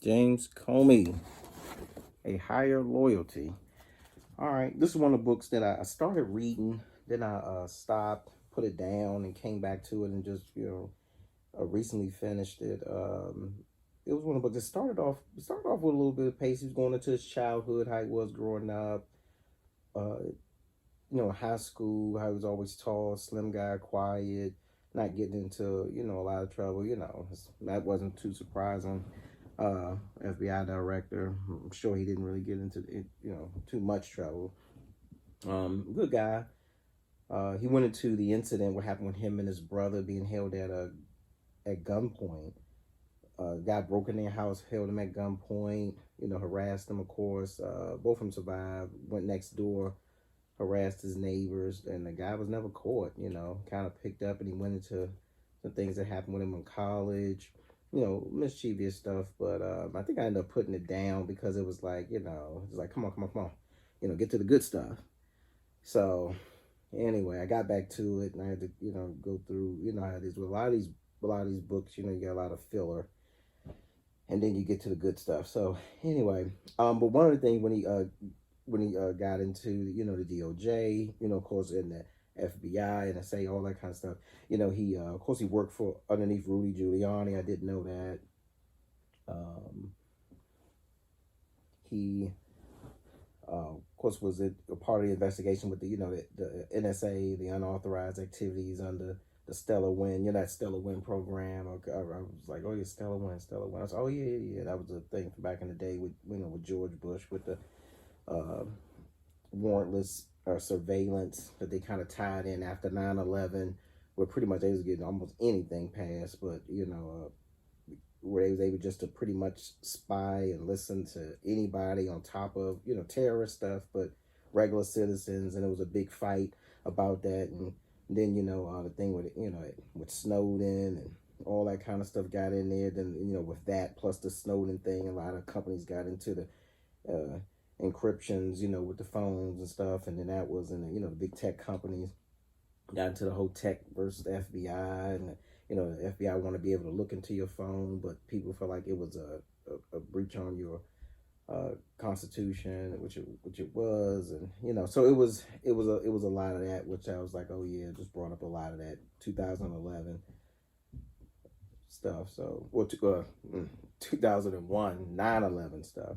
James Comey, A Higher Loyalty. All right, this is one of the books that I started reading, then I stopped, put it down, and came back to it, and just recently finished it. It was one of the books that started off with a little bit of pace. He was going into his childhood, how he was growing up, uh, high school, how he was always tall, slim guy, quiet, not getting into a lot of trouble. That wasn't too surprising. FBI director. I'm sure he didn't really get into too much trouble. Good guy. He went into the incident what happened with him and his brother being held at gunpoint. Guy broke in their house, held him at gunpoint. Harassed them. Of course, both of them survived. Went next door, harassed his neighbors, and the guy was never caught. Kind of picked up, and he went into the things that happened with him in college. Mischievous stuff. But I think I ended up putting it down because it was like, it's like, come on, come on, come on, get to the good stuff. So anyway, I got back to it, and I had to, go through, how it is with a lot of these books. You get a lot of filler, and then you get to the good stuff. So anyway, but one of the things when he got into the DOJ, of course, in the FBI, NSA, all that kind of stuff. He of course he worked for underneath Rudy Giuliani. I didn't know that. He of course was a part of the investigation with the NSA, the unauthorized activities under the Stellar Wind, that Stellar Wind program. I was like, oh yeah, Stellar Wind, Stellar Wind. I was like, oh yeah, that was a thing from back in the day with George Bush with the uh, warrantless surveillance that they kind of tied in after 9/11, where pretty much they was getting almost anything passed, but where they was able just to pretty much spy and listen to anybody on top of terrorist stuff, but regular citizens, and it was a big fight about that, and then the thing with with Snowden and all that kind of stuff got in there. Then with that plus the Snowden thing, a lot of companies got into the uh, encryptions, with the phones and stuff, and then that was in the big tech companies got into the whole tech versus the FBI, and the FBI want to be able to look into your phone, but people felt like it was a breach on your constitution, which it was, and so it was a lot of that, which I was like, oh yeah, just brought up a lot of that 2011 stuff. So 2001 9/11 stuff.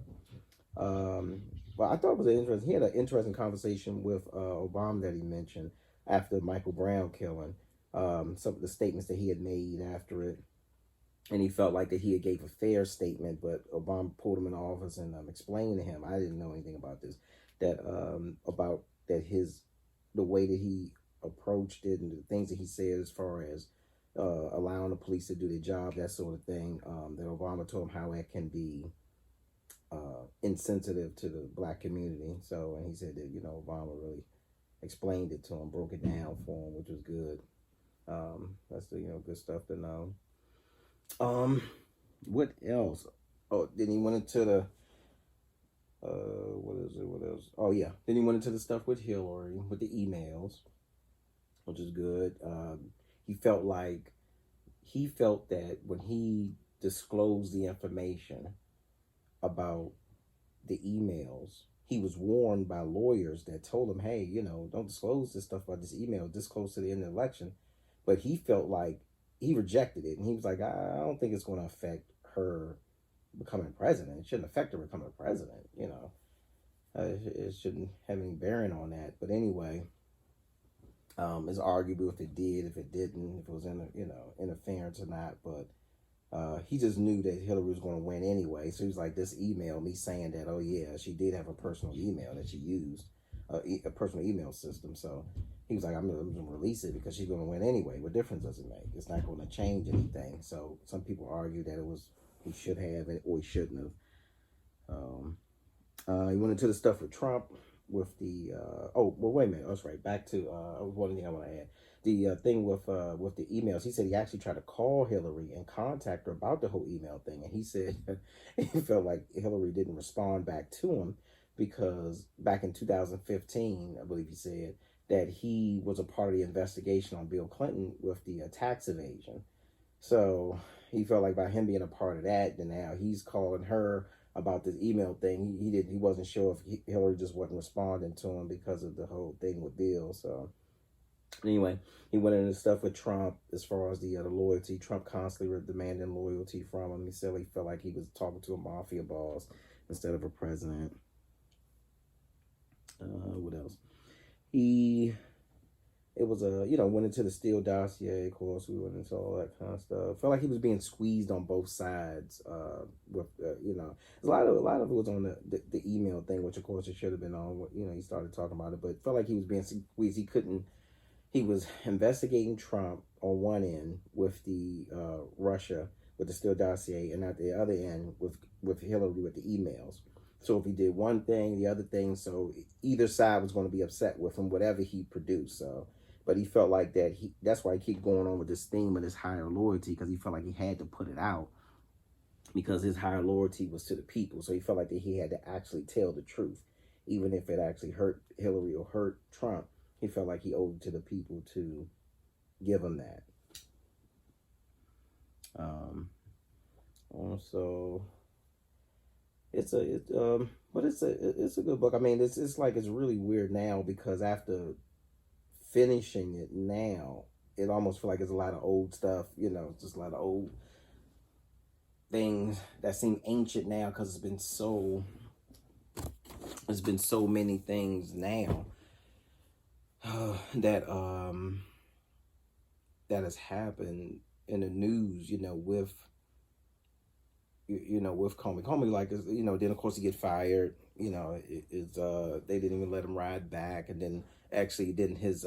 Well, I thought it was interesting. He had an interesting conversation with Obama that he mentioned after Michael Brown killing. Some of the statements that he had made after it, and he felt like that he had gave a fair statement, but Obama pulled him in office and explained to him. I didn't know anything about this. That about that his the way that he approached it and the things that he said as far as allowing the police to do their job, that sort of thing. That Obama told him how it can be insensitive to the black community. So, and he said that Obama really explained it to him, broke it down for him, which was good. That's the good stuff to know. Um, what else? Oh, then he went into the what is it? What else? Oh yeah, then he went into the stuff with Hillary with the emails, which is good. He felt like he felt that when he disclosed the information about the emails, he was warned by lawyers that told him, hey, don't disclose this stuff about this email this close to the end of the election. But he felt like he rejected it. And he was like, I don't think it's going to affect her becoming president. It shouldn't affect her becoming president. It shouldn't have any bearing on that. But anyway, it's arguable if it did, if it didn't, if it was interference or not. But he just knew that Hillary was going to win anyway. So he was like, this email, me saying that, oh yeah, she did have a personal email that she used, a personal email system. So he was like, I'm going to release it because she's going to win anyway. What difference does it make? It's not going to change anything. So some people argue that he should have it or he shouldn't have. He went into the stuff with Trump with the oh well wait a minute, that's right, back to one thing I want to add, the thing with the emails. He said he actually tried to call Hillary and contact her about the whole email thing, and he said he felt like Hillary didn't respond back to him because back in 2015, I believe he said that he was a part of the investigation on Bill Clinton with the tax evasion. So he felt like by him being a part of that, then now he's calling her about this email thing. He wasn't sure if Hillary just wasn't responding to him because of the whole thing with Bill. So anyway, he went into stuff with Trump as far as the loyalty. Trump constantly demanding loyalty from him. He said he felt like he was talking to a mafia boss instead of a president. What else? It was went into the Steele dossier. Of course, we went into all that kind of stuff. Felt like he was being squeezed on both sides. With a lot of it was on the email thing, which of course it should have been on. He started talking about it, but felt like he was being squeezed. He was investigating Trump on one end with the Russia with the Steele dossier, and at the other end with Hillary with the emails. So if he did one thing, the other thing, so either side was going to be upset with him, whatever he produced. So, but he felt like that's why he keep going on with this theme of this higher loyalty, because he felt like he had to put it out because his higher loyalty was to the people. So he felt like that he had to actually tell the truth, even if it actually hurt Hillary or hurt Trump. He felt like he owed it to the people to give him that. Also, it's a good book. I mean, it's like it's really weird now because after finishing it now, it almost feels like it's a lot of old stuff. Just a lot of old things that seem ancient now because it's been so many things now that has happened in the news, with Comey. Comey, like, then of course he get fired. They didn't even let him ride back, and then actually then his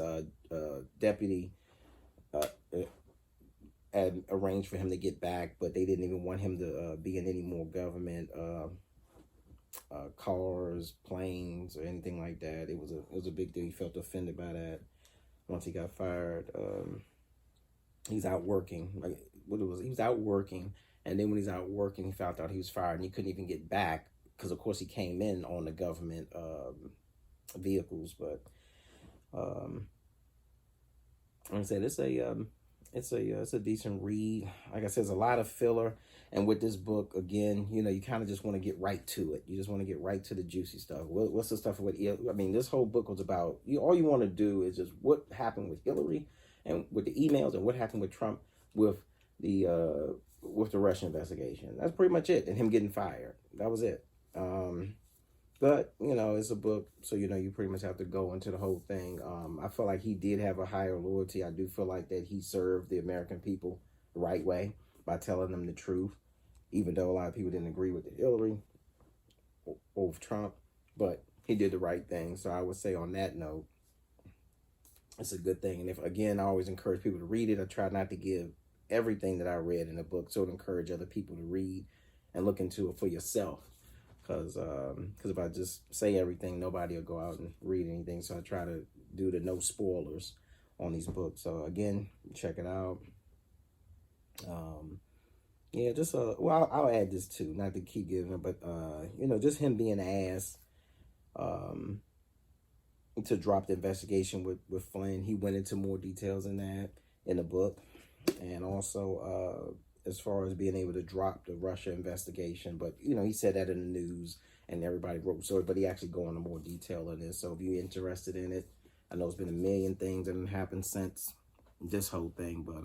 deputy had arranged for him to get back, but they didn't even want him to be in any more government cars, planes, or anything like that. It was a big deal. He felt offended by that once he got fired. He's out working. He was out working, and then when he's out working, he found out he was fired, and he couldn't even get back because, of course, he came in on the government vehicles. But like I said, it's a decent read. Like I said, there's a lot of filler. And with this book, again, you kind of just want to get right to it. You just want to get right to the juicy stuff. What's the stuff with? I mean, this whole book was about all you want to do is just what happened with Hillary, and with the emails, and what happened with Trump with the Russian investigation. That's pretty much it. And him getting fired. That was it. But it's a book, so you pretty much have to go into the whole thing. I feel like he did have a higher loyalty. I do feel like that he served the American people the right way by telling them the truth, even though a lot of people didn't agree with Hillary or with Trump, but he did the right thing. So I would say on that note, it's a good thing. And I always encourage people to read it. I try not to give everything that I read in the book, so to encourage other people to read and look into it for yourself. Because if I just say everything, nobody will go out and read anything. So I try to do the no spoilers on these books. So again, check it out. I'll add this too, not to keep giving, but just him being an ass, to drop the investigation with Flynn. He went into more details in that in the book, and also as far as being able to drop the Russia investigation. But he said that in the news, and everybody wrote so. But he actually go into more detail in this. So if you're interested in it, I know it's been a million things that have happened since this whole thing, but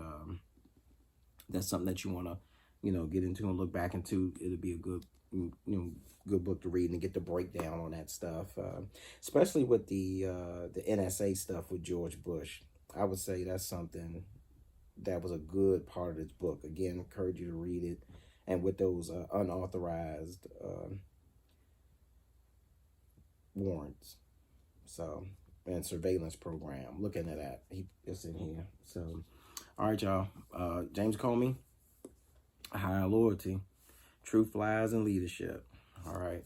that's something that you want to get into and look back into. It'll be a good good book to read and get the breakdown on that stuff, especially with the NSA stuff with George Bush. I would say that's something that was a good part of this book. Again, encourage you to read it. And with those unauthorized warrants, and surveillance program, looking at that, it's in here. So, all right, y'all. James Comey, Higher Loyalty, Truth, Lies, and Leadership. All right.